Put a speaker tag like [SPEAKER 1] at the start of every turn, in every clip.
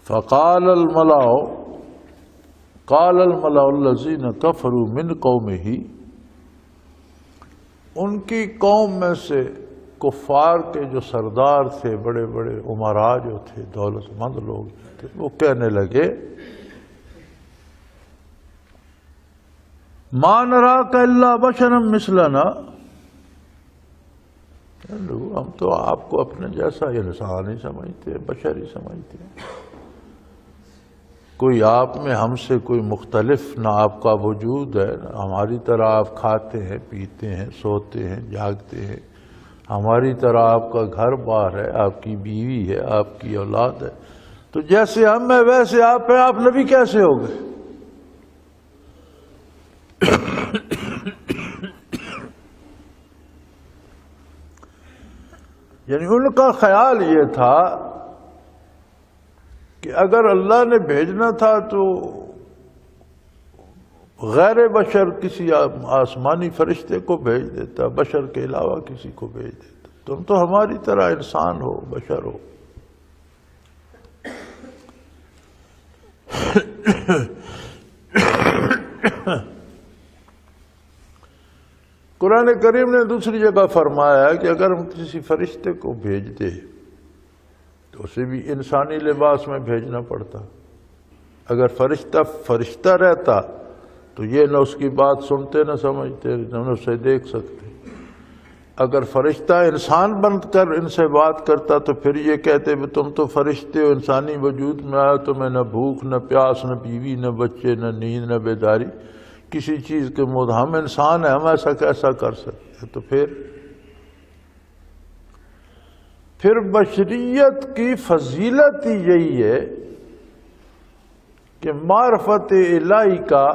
[SPEAKER 1] فقال الملأ الذین کفروا من قومہ، ان کی قوم میں سے کفار کے جو سردار تھے، بڑے بڑے امراء جو تھے، دولت مند لوگ تھے، وہ کہنے لگے ما نراک الا بشرا مثلنا، ہم تو آپ کو اپنے جیسا انسان ہی سمجھتے ہیں، بشر ہی سمجھتے ہیں، کوئی آپ میں ہم سے کوئی مختلف نہ آپ کا وجود ہے، ہماری طرح آپ کھاتے ہیں، پیتے ہیں، سوتے ہیں، جاگتے ہیں، ہماری طرح آپ کا گھر بار ہے، آپ کی بیوی ہے، آپ کی اولاد ہے، تو جیسے ہم ہیں ویسے آپ ہیں، آپ نبی کیسے ہو گئے؟ یعنی ان کا خیال یہ تھا کہ اگر اللہ نے بھیجنا تھا تو غیر بشر کسی آسمانی فرشتے کو بھیج دیتا، بشر کے علاوہ کسی کو بھیج دیتا، تم تو ہماری طرح انسان ہو، بشر ہو۔ قرآن کریم نے دوسری جگہ فرمایا ہے کہ اگر ہم کسی فرشتے کو بھیجتے تو اسے بھی انسانی لباس میں بھیجنا پڑتا، اگر فرشتہ رہتا تو یہ نہ اس کی بات سنتے نہ سمجھتے نہ اسے دیکھ سکتے، اگر فرشتہ انسان بن کر ان سے بات کرتا تو پھر یہ کہتے کہ تم تو فرشتے ہو، انسانی وجود میں آئے، تمہیں نہ بھوک نہ پیاس نہ بیوی نہ بچے نہ نیند نہ بیداری کسی چیز کے ہم انسان ہیں، ہم ایسا کیسا کر سکتے ہیں؟ تو پھر بشریت کی فضیلت ہی یہی ہے کہ معرفت الہی کا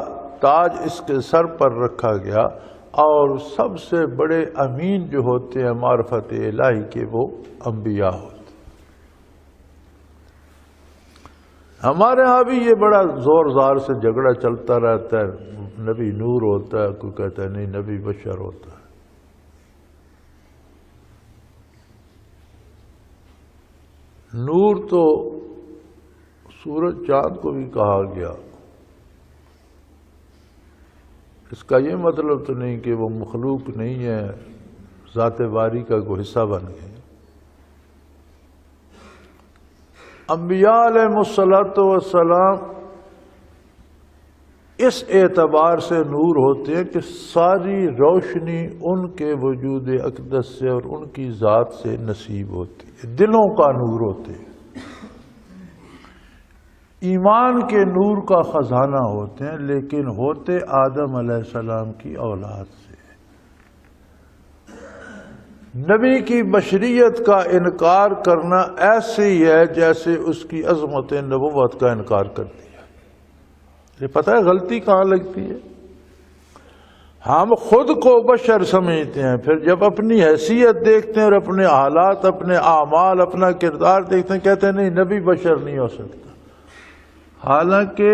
[SPEAKER 1] تاج اس کے سر پر رکھا گیا، اور سب سے بڑے امین جو ہوتے ہیں معرفت الہی کے وہ انبیاء ہوتے ہیں۔ ہمارے ہاں بھی یہ بڑا زور زار سے جھگڑا چلتا رہتا ہے، نبی نور ہوتا ہے، کوئی کہتا ہے نہیں نبی بشر ہوتا ہے۔ نور تو سورج چاند کو بھی کہا گیا، اس کا یہ مطلب تو نہیں کہ وہ مخلوق نہیں ہے، ذات باری کا کوئی حصہ بن گئے۔ انبیاء علیہ السلام اس اعتبار سے نور ہوتے ہیں کہ ساری روشنی ان کے وجود اقدس سے اور ان کی ذات سے نصیب ہوتی ہے، دلوں کا نور ہوتے ہیں، ایمان کے نور کا خزانہ ہوتے ہیں، لیکن ہوتے آدم علیہ السلام کی اولاد سے۔ نبی کی بشریت کا انکار کرنا ایسے ہی ہے جیسے اس کی عظمت نبوت کا انکار کر دیا۔ یہ پتہ ہے غلطی کہاں لگتی ہے؟ ہم خود کو بشر سمجھتے ہیں، پھر جب اپنی حیثیت دیکھتے ہیں اور اپنے حالات، اپنے اعمال، اپنا کردار دیکھتے ہیں، کہتے ہیں نہیں نبی بشر نہیں ہو سکتا۔ حالانکہ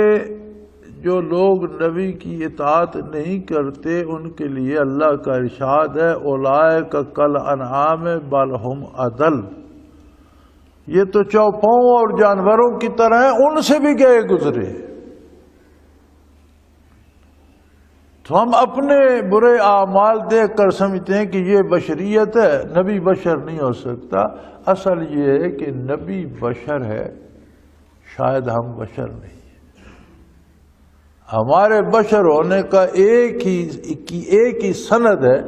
[SPEAKER 1] جو لوگ نبی کی اطاعت نہیں کرتے ان کے لیے اللہ کا ارشاد ہے اولئک کالانعام بل ہم اضل، یہ تو چوپاؤں اور جانوروں کی طرح ہیں، ان سے بھی گئے گزرے۔ تو ہم اپنے برے اعمال دیکھ کر سمجھتے ہیں کہ یہ بشریت ہے، نبی بشر نہیں ہو سکتا۔ اصل یہ ہے کہ نبی بشر ہے، شاید ہم بشر نہیں ہیں۔ ہمارے بشر ہونے کا ایک ہی سند ہے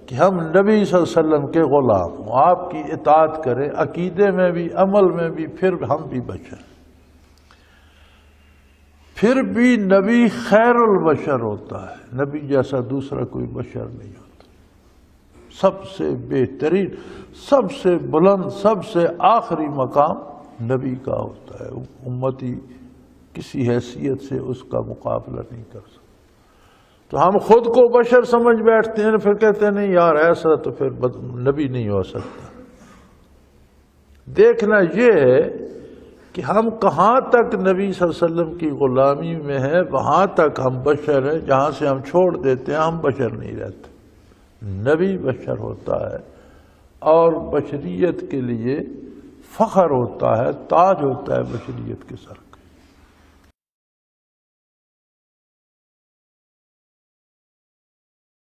[SPEAKER 1] کہ ہم نبی صلی اللہ علیہ وسلم کے غلام ہوں، آپ کی اطاعت کریں، عقیدے میں بھی عمل میں بھی، پھر ہم بھی بشر۔ پھر بھی نبی خیر البشر ہوتا ہے، نبی جیسا دوسرا کوئی بشر نہیں ہوتا، سب سے بہترین، سب سے بلند، سب سے آخری مقام نبی کا ہوتا ہے۔ امتی کسی حیثیت سے اس کا مقابلہ نہیں کر سکتا۔ تو ہم خود کو بشر سمجھ بیٹھتے ہیں، پھر کہتے ہیں نہیں یار ایسا تو پھر نبی نہیں ہو سکتا۔ دیکھنا یہ ہے کہ ہم کہاں تک نبی صلی اللہ علیہ وسلم کی غلامی میں ہیں، وہاں تک ہم بشر ہیں، جہاں سے ہم چھوڑ دیتے ہیں ہم بشر نہیں رہتے۔ نبی بشر ہوتا ہے اور بشریت کے لیے فخر ہوتا ہے، تاج ہوتا ہے بشریت کے سر کا۔